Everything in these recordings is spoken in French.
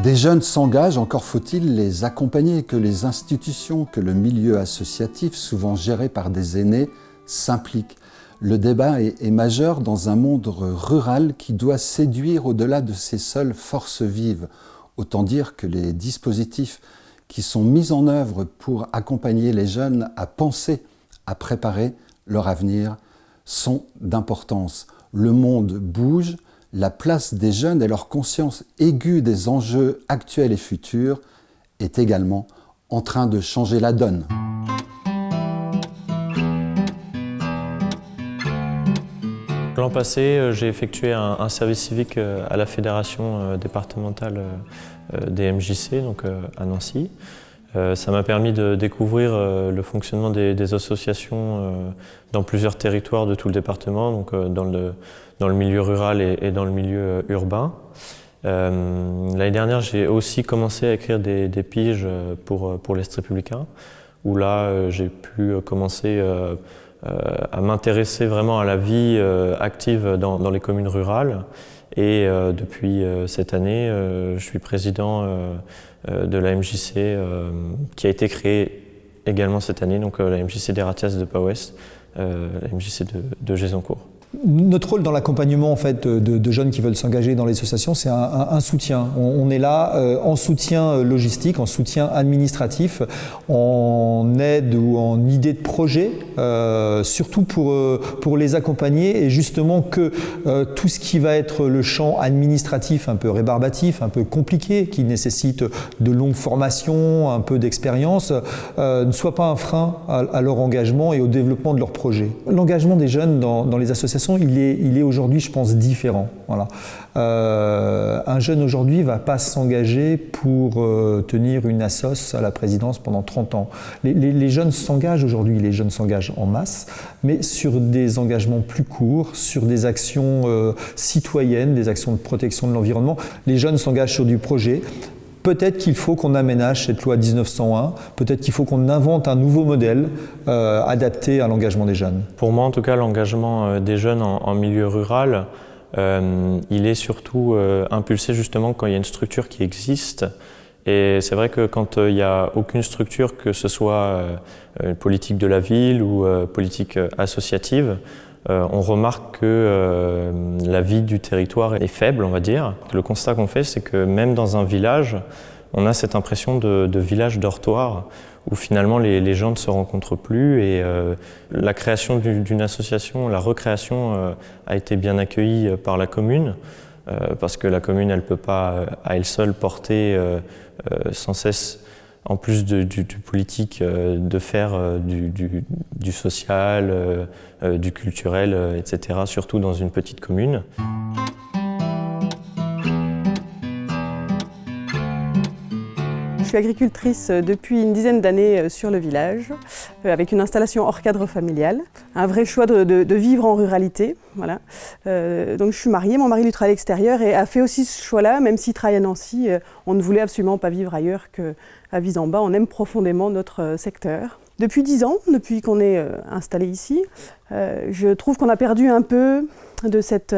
Des jeunes s'engagent, encore faut-il les accompagner, que les institutions, que le milieu associatif, souvent géré par des aînés, s'impliquent. Le débat est majeur dans un monde rural qui doit séduire au-delà de ses seules forces vives. Autant dire que les dispositifs qui sont mis en œuvre pour accompagner les jeunes à penser, à préparer leur avenir, sont d'importance. Le monde bouge, la place des jeunes et leur conscience aiguë des enjeux actuels et futurs est également en train de changer la donne. L'an passé, j'ai effectué un service civique à la fédération départementale des MJC, donc à Nancy. Ça m'a permis de découvrir le fonctionnement des associations dans plusieurs territoires de tout le département, donc dans le milieu rural et dans le milieu urbain. L'année dernière, j'ai aussi commencé à écrire des piges pour l'Est républicain, où là, j'ai pu commencer à m'intéresser vraiment à la vie active dans les communes rurales. Et depuis cette année, je suis président de la MJC qui a été créée également cette année, donc la MJC d'Eratias de Pau-Ouest, la MJC de Gézancourt. Notre rôle dans l'accompagnement en fait, de jeunes qui veulent s'engager dans les associations, c'est un soutien. On est là en soutien logistique, en soutien administratif, en aide ou en idée de projet, surtout pour les accompagner et justement que tout ce qui va être le champ administratif un peu rébarbatif, un peu compliqué, qui nécessite de longues formations, un peu d'expérience, ne soit pas un frein à leur engagement et au développement de leur projet. L'engagement des jeunes dans les associations, il est aujourd'hui, je pense, différent. Voilà. Un jeune aujourd'hui ne va pas s'engager pour tenir une assoce à la présidence pendant 30 ans. Les jeunes s'engagent aujourd'hui, les jeunes s'engagent en masse, mais sur des engagements plus courts, sur des actions citoyennes, des actions de protection de l'environnement. Les jeunes s'engagent sur du projet. Peut-être qu'il faut qu'on aménage cette loi 1901, peut-être qu'il faut qu'on invente un nouveau modèle adapté à l'engagement des jeunes. Pour moi, en tout cas, l'engagement des jeunes en milieu rural, il est surtout impulsé justement quand il y a une structure qui existe. Et c'est vrai que quand il n'y a aucune structure, que ce soit politique de la ville ou politique associative, on remarque que la vie du territoire est faible, on va dire. Le constat qu'on fait, c'est que même dans un village, on a cette impression de village dortoir où finalement les gens ne se rencontrent plus et la création d'une association, la recréation a été bien accueillie par la commune parce que la commune, elle ne peut pas à elle seule porter sans cesse, en plus du politique, de faire du social, du culturel, etc., surtout dans une petite commune. Je suis agricultrice depuis une dizaine d'années sur le village, avec une installation hors cadre familial. Un vrai choix de vivre en ruralité. Voilà. Donc je suis mariée, mon mari lui travaille à l'extérieur et a fait aussi ce choix-là, même s'il travaille à Nancy. On ne voulait absolument pas vivre ailleurs qu'à Vis-en-Bas. On aime profondément notre secteur. Depuis 10 ans, depuis qu'on est installé ici, je trouve qu'on a perdu un peu de cette...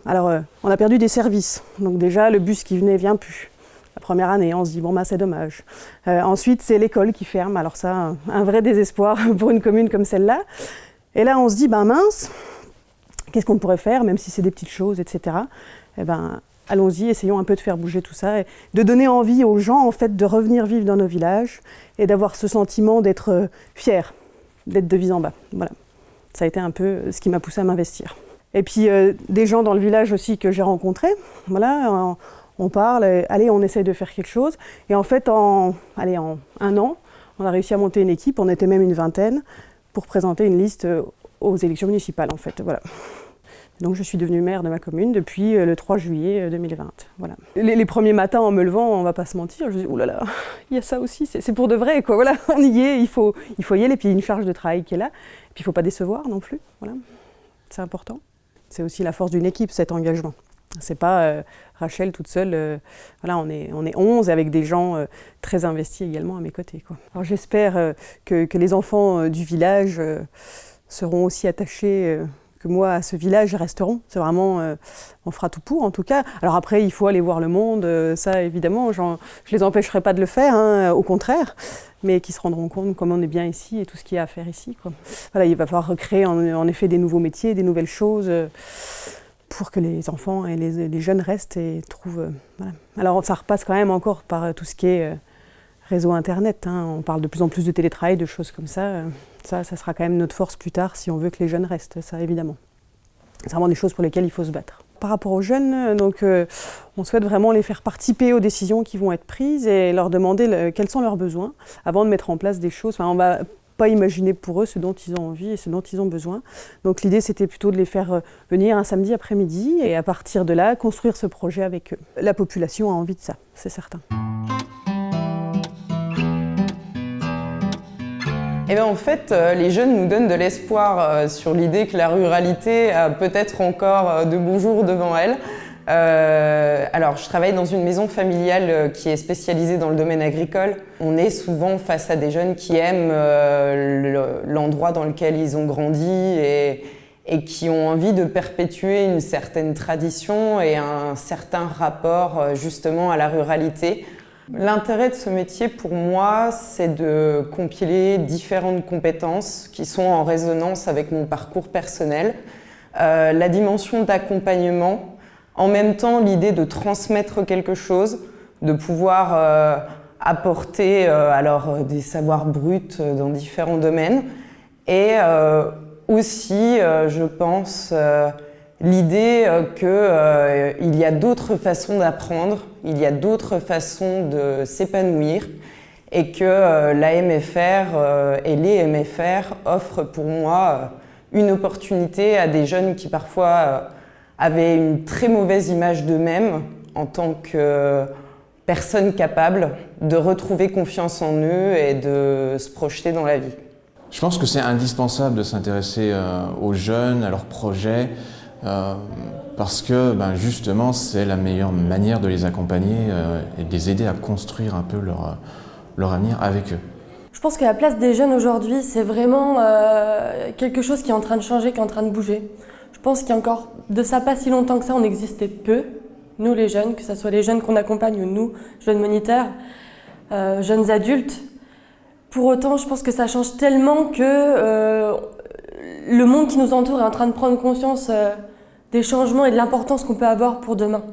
on a perdu des services. Donc déjà, le bus qui venait vient plus. La première année, on se dit, bon, bah, c'est dommage. Ensuite, c'est l'école qui ferme. Alors ça, un vrai désespoir pour une commune comme celle-là. Et là, on se dit, ben mince, qu'est-ce qu'on pourrait faire, même si c'est des petites choses, etc. Eh ben, allons-y, essayons un peu de faire bouger tout ça, et de donner envie aux gens, en fait, de revenir vivre dans nos villages et d'avoir ce sentiment d'être fier, d'être de Vis-en-Bas. Voilà. Ça a été un peu ce qui m'a poussé à m'investir. Et puis, des gens dans le village aussi que j'ai rencontrés, voilà, on parle, allez, on essaye de faire quelque chose. Et en fait, en un an, on a réussi à monter une équipe, on était même une vingtaine, pour présenter une liste aux élections municipales, en fait. Voilà. Donc je suis devenue maire de ma commune depuis le 3 juillet 2020. Voilà. Les premiers matins, en me levant, on ne va pas se mentir, je dis, oh là là, il y a ça aussi, c'est pour de vrai, quoi. Voilà, on y est, il faut y aller, puis il y a une charge de travail qui est là. Puis il ne faut pas décevoir non plus, voilà. C'est important. C'est aussi la force d'une équipe, cet engagement. C'est pas Rachel toute seule, voilà, on est 11 avec des gens très investis également à mes côtés, quoi. Alors j'espère que les enfants du village seront aussi attachés que moi, à ce village, resteront. C'est vraiment, on fera tout pour, en tout cas. Alors après, il faut aller voir le monde, ça, évidemment, je les empêcherai pas de le faire, hein, au contraire, mais qui se rendront compte comme on est bien ici et tout ce qu'il y a à faire ici, quoi. Voilà, il va falloir recréer, en effet, des nouveaux métiers, des nouvelles choses, pour que les enfants et les jeunes restent et trouvent... voilà. Alors, ça repasse quand même encore par tout ce qui est réseau Internet, hein. On parle de plus en plus de télétravail, de choses comme ça. Ça sera quand même notre force plus tard si on veut que les jeunes restent, ça évidemment. C'est vraiment des choses pour lesquelles il faut se battre. Par rapport aux jeunes, donc, on souhaite vraiment les faire participer aux décisions qui vont être prises et leur demander quels sont leurs besoins avant de mettre en place des choses. Enfin, on va pas imaginer pour eux ce dont ils ont envie et ce dont ils ont besoin. Donc l'idée, c'était plutôt de les faire venir un samedi après-midi et à partir de là, construire ce projet avec eux. La population a envie de ça, c'est certain. Eh bien, en fait, les jeunes nous donnent de l'espoir sur l'idée que la ruralité a peut-être encore de beaux jours devant elle. Alors, je travaille dans une maison familiale qui est spécialisée dans le domaine agricole. On est souvent face à des jeunes qui aiment l'endroit dans lequel ils ont grandi et qui ont envie de perpétuer une certaine tradition et un certain rapport justement à la ruralité. L'intérêt de ce métier pour moi, c'est de compiler différentes compétences qui sont en résonance avec mon parcours personnel. La dimension d'accompagnement, en même temps l'idée de transmettre quelque chose, de pouvoir apporter des savoirs bruts dans différents domaines et aussi, je pense, l'idée qu'il y a d'autres façons d'apprendre, il y a d'autres façons de s'épanouir et que la MFR et les MFR offrent pour moi une opportunité à des jeunes qui parfois avaient une très mauvaise image d'eux-mêmes en tant que personnes capables de retrouver confiance en eux et de se projeter dans la vie. Je pense que c'est indispensable de s'intéresser aux jeunes, à leurs projets, parce que justement c'est la meilleure manière de les accompagner et de les aider à construire un peu leur avenir avec eux. Je pense que la place des jeunes aujourd'hui, c'est vraiment quelque chose qui est en train de changer, qui est en train de bouger. Je pense qu'il y a encore de ça pas si longtemps que ça, on existait peu, nous les jeunes, que ce soit les jeunes qu'on accompagne ou nous, jeunes moniteurs, jeunes adultes. Pour autant, je pense que ça change tellement que le monde qui nous entoure est en train de prendre conscience des changements et de l'importance qu'on peut avoir pour demain.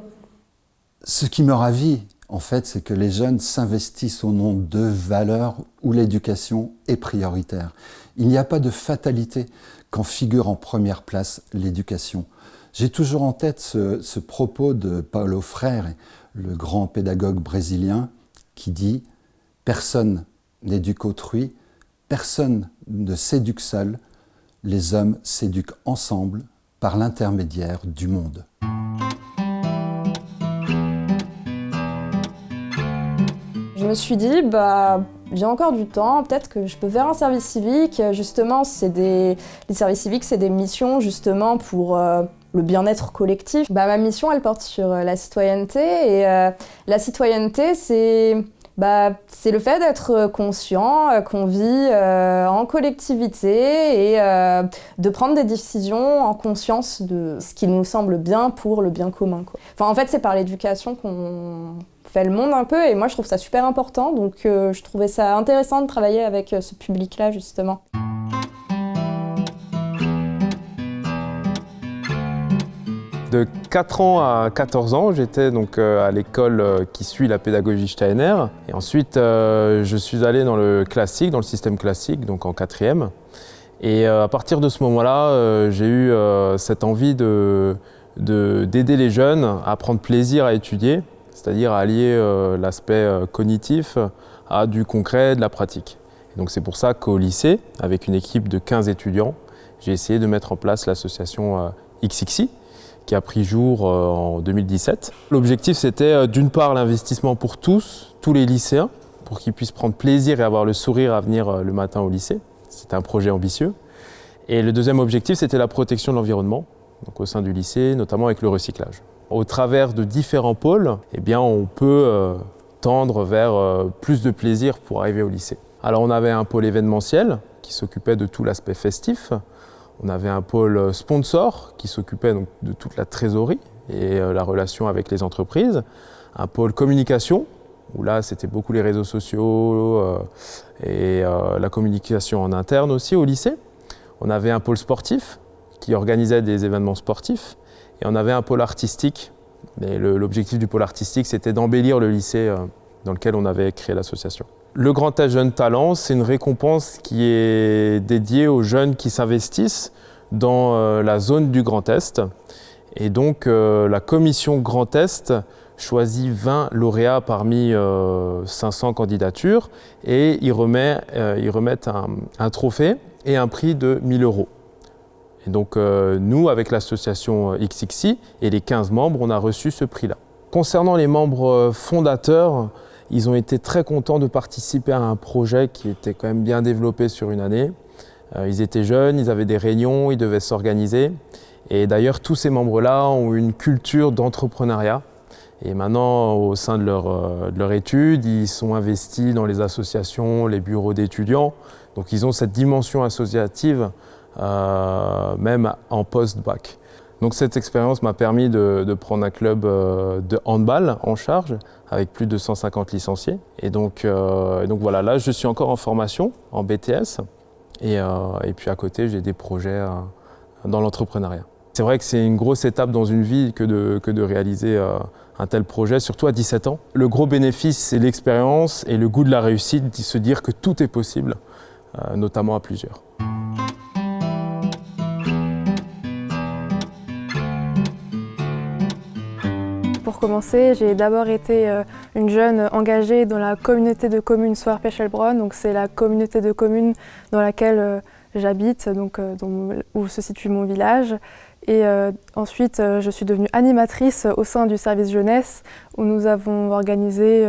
Ce qui me ravit, en fait, c'est que les jeunes s'investissent au nom de valeurs où l'éducation est prioritaire. Il n'y a pas de fatalité quand figure en première place l'éducation. J'ai toujours en tête ce propos de Paulo Freire, le grand pédagogue brésilien, qui dit « Personne n'éduque autrui, personne ne s'éduque seul, les hommes s'éduquent ensemble par l'intermédiaire du monde. » Je me suis dit, j'ai encore du temps, peut-être que je peux faire un service civique. Justement, les services civiques, c'est des missions justement pour le bien-être collectif. Ma mission, elle porte sur la citoyenneté et la citoyenneté, c'est le fait d'être conscient qu'on vit en collectivité et de prendre des décisions en conscience de ce qui nous semble bien pour le bien commun, quoi. Enfin, en fait, c'est par l'éducation qu'on fait le monde un peu et moi, je trouve ça super important. Donc, je trouvais ça intéressant de travailler avec ce public-là, justement. De 4 ans à 14 ans, j'étais donc à l'école qui suit la pédagogie Steiner. Et ensuite, je suis allé dans le classique, dans le système classique, donc en 4e. Et à partir de ce moment-là, j'ai eu cette envie d'aider les jeunes à prendre plaisir à étudier, c'est-à-dire à allier l'aspect cognitif à du concret, de la pratique. Et donc c'est pour ça qu'au lycée, avec une équipe de 15 étudiants, j'ai essayé de mettre en place l'association XXI, qui a pris jour en 2017. L'objectif, c'était d'une part l'investissement pour tous les lycéens, pour qu'ils puissent prendre plaisir et avoir le sourire à venir le matin au lycée. C'était un projet ambitieux. Et le deuxième objectif, c'était la protection de l'environnement, donc au sein du lycée, notamment avec le recyclage. Au travers de différents pôles, on peut tendre vers plus de plaisir pour arriver au lycée. Alors on avait un pôle événementiel qui s'occupait de tout l'aspect festif. On avait un pôle sponsor qui s'occupait donc de toute la trésorerie et la relation avec les entreprises. Un pôle communication, où là c'était beaucoup les réseaux sociaux et la communication en interne aussi au lycée. On avait un pôle sportif qui organisait des événements sportifs et on avait un pôle artistique. Mais l'objectif du pôle artistique, c'était d'embellir le lycée dans lequel on avait créé l'association. Le Grand Est Jeunes Talents, c'est une récompense qui est dédiée aux jeunes qui s'investissent dans la zone du Grand Est. Et donc la commission Grand Est choisit 20 lauréats parmi 500 candidatures et ils remettent un trophée et un prix de 1 000 €. Et donc nous, avec l'association XXI et les 15 membres, on a reçu ce prix-là. Concernant les membres fondateurs, ils ont été très contents de participer à un projet qui était quand même bien développé sur une année. Ils étaient jeunes, ils avaient des réunions, ils devaient s'organiser. Et d'ailleurs, tous ces membres-là ont une culture d'entrepreneuriat. Et maintenant, au sein de leur étude, ils sont investis dans les associations, les bureaux d'étudiants. Donc ils ont cette dimension associative, même en post-bac. Donc cette expérience m'a permis de prendre un club de handball en charge, avec plus de 150 licenciés. Et donc voilà, là je suis encore en formation, en BTS. Et puis à côté, j'ai des projets dans l'entrepreneuriat. C'est vrai que c'est une grosse étape dans une vie que de réaliser un tel projet, surtout à 17 ans. Le gros bénéfice, c'est l'expérience et le goût de la réussite, de se dire que tout est possible, notamment à plusieurs. Pour commencer, j'ai d'abord été une jeune engagée dans la communauté de communes Soarpech-Heilbronn. Donc c'est la communauté de communes dans laquelle j'habite, donc où se situe mon village. Et ensuite, je suis devenue animatrice au sein du service jeunesse, où nous avons organisé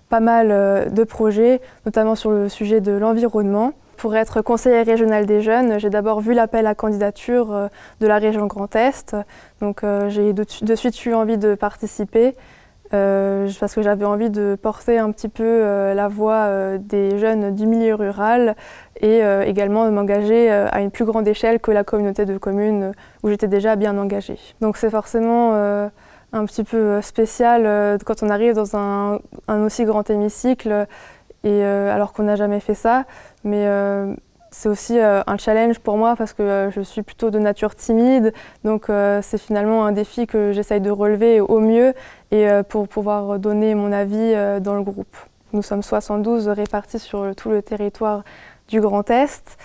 pas mal de projets, notamment sur le sujet de l'environnement. Pour être conseillère régionale des jeunes, j'ai d'abord vu l'appel à candidature de la région Grand Est. Donc j'ai de suite eu envie de participer parce que j'avais envie de porter un petit peu la voix des jeunes du milieu rural et également de m'engager à une plus grande échelle que la communauté de communes où j'étais déjà bien engagée. Donc c'est forcément un petit peu spécial quand on arrive dans un aussi grand hémicycle et alors qu'on n'a jamais fait ça. Mais c'est aussi un challenge pour moi parce que je suis plutôt de nature timide. Donc c'est finalement un défi que j'essaye de relever au mieux et pour pouvoir donner mon avis dans le groupe. Nous sommes 72 répartis sur tout le territoire du Grand Est.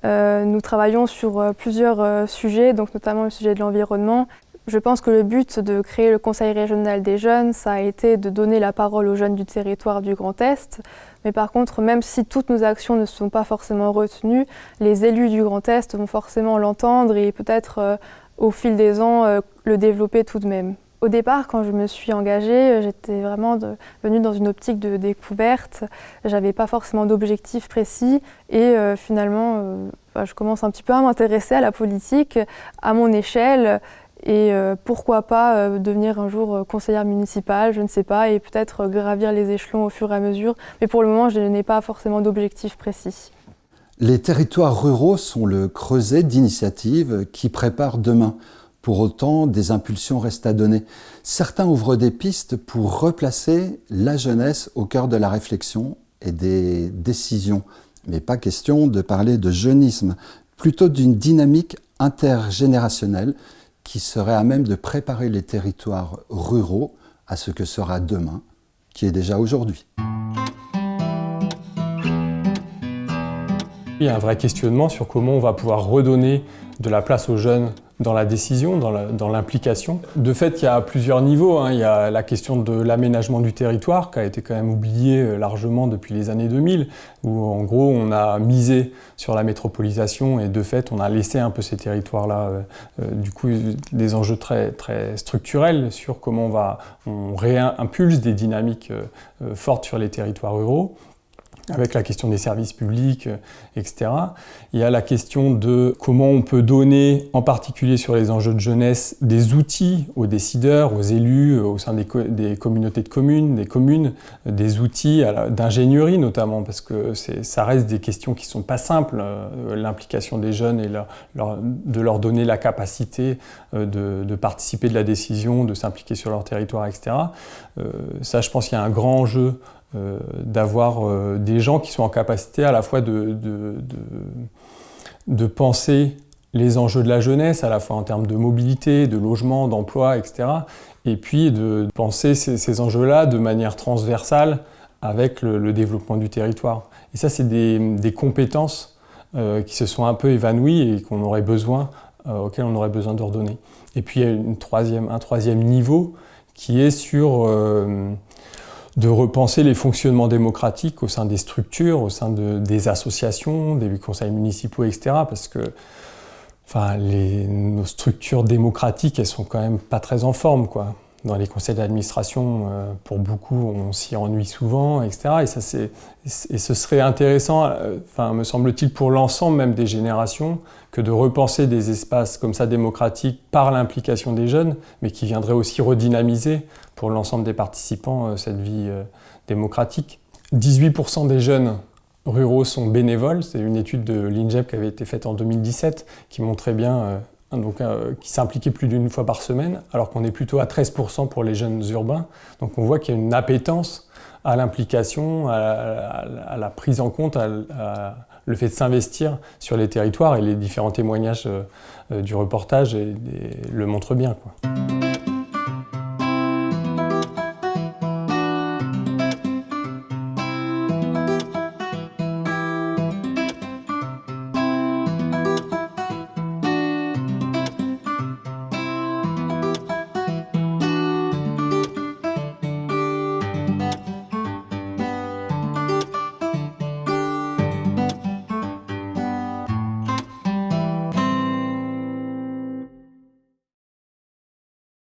Nous travaillons sur plusieurs sujets, donc notamment le sujet de l'environnement. Je pense que le but de créer le Conseil régional des jeunes, ça a été de donner la parole aux jeunes du territoire du Grand Est. Mais par contre, même si toutes nos actions ne sont pas forcément retenues, les élus du Grand Est vont forcément l'entendre et peut-être au fil des ans le développer tout de même. Au départ, quand je me suis engagée, j'étais vraiment venue dans une optique de découverte. J'avais pas forcément d'objectif précis et finalement, je commence un petit peu à m'intéresser à la politique à mon échelle. Et pourquoi pas devenir un jour conseillère municipale, je ne sais pas, et peut-être gravir les échelons au fur et à mesure. Mais pour le moment, je n'ai pas forcément d'objectif précis. Les territoires ruraux sont le creuset d'initiatives qui préparent demain. Pour autant, des impulsions restent à donner. Certains ouvrent des pistes pour replacer la jeunesse au cœur de la réflexion et des décisions. Mais pas question de parler de jeunisme, plutôt d'une dynamique intergénérationnelle qui serait à même de préparer les territoires ruraux à ce que sera demain, qui est déjà aujourd'hui. Il y a un vrai questionnement sur comment on va pouvoir redonner de la place aux jeunes dans la décision, dans l'implication. De fait, il y a plusieurs niveaux. Il y a la question de l'aménagement du territoire, qui a été quand même oubliée largement depuis les années 2000, où en gros on a misé sur la métropolisation et de fait on a laissé un peu ces territoires-là, du coup des enjeux très, très structurels sur comment on réimpulse des dynamiques fortes sur les territoires ruraux. avec la question des services publics, etc. Il y a la question de comment on peut donner, en particulier sur les enjeux de jeunesse, des outils aux décideurs, aux élus, au sein des communautés de communes, des communes, des outils d'ingénierie notamment, parce que ça reste des questions qui ne sont pas simples, l'implication des jeunes et de leur donner la capacité de participer de la décision, de s'impliquer sur leur territoire, etc. Ça, je pense qu'il y a un grand enjeu d'avoir des gens qui sont en capacité à la fois de penser les enjeux de la jeunesse, à la fois en termes de mobilité, de logement, d'emploi, etc. Et puis de penser ces enjeux-là de manière transversale avec le développement du territoire. Et ça, c'est des compétences qui se sont un peu évanouies et qu'on aurait besoin, auxquelles on aurait besoin de redonner. Et puis il y a un troisième niveau qui est sur de repenser les fonctionnements démocratiques au sein des structures, au sein des associations, des conseils municipaux, etc. Parce que nos structures démocratiques, elles sont quand même pas très en forme, quoi. Dans les conseils d'administration, pour beaucoup, on s'y ennuie souvent, etc. Et ce serait intéressant, me semble-t-il, pour l'ensemble même des générations, que de repenser des espaces comme ça démocratiques par l'implication des jeunes, mais qui viendraient aussi redynamiser pour l'ensemble des participants cette vie démocratique. 18% des jeunes ruraux sont bénévoles. C'est une étude de l'INJEP qui avait été faite en 2017 qui montrait bien qui s'impliquaient plus d'une fois par semaine, alors qu'on est plutôt à 13% pour les jeunes urbains. Donc on voit qu'il y a une appétence à l'implication, à la prise en compte, le fait de s'investir sur les territoires, et les différents témoignages du reportage le montrent bien, quoi.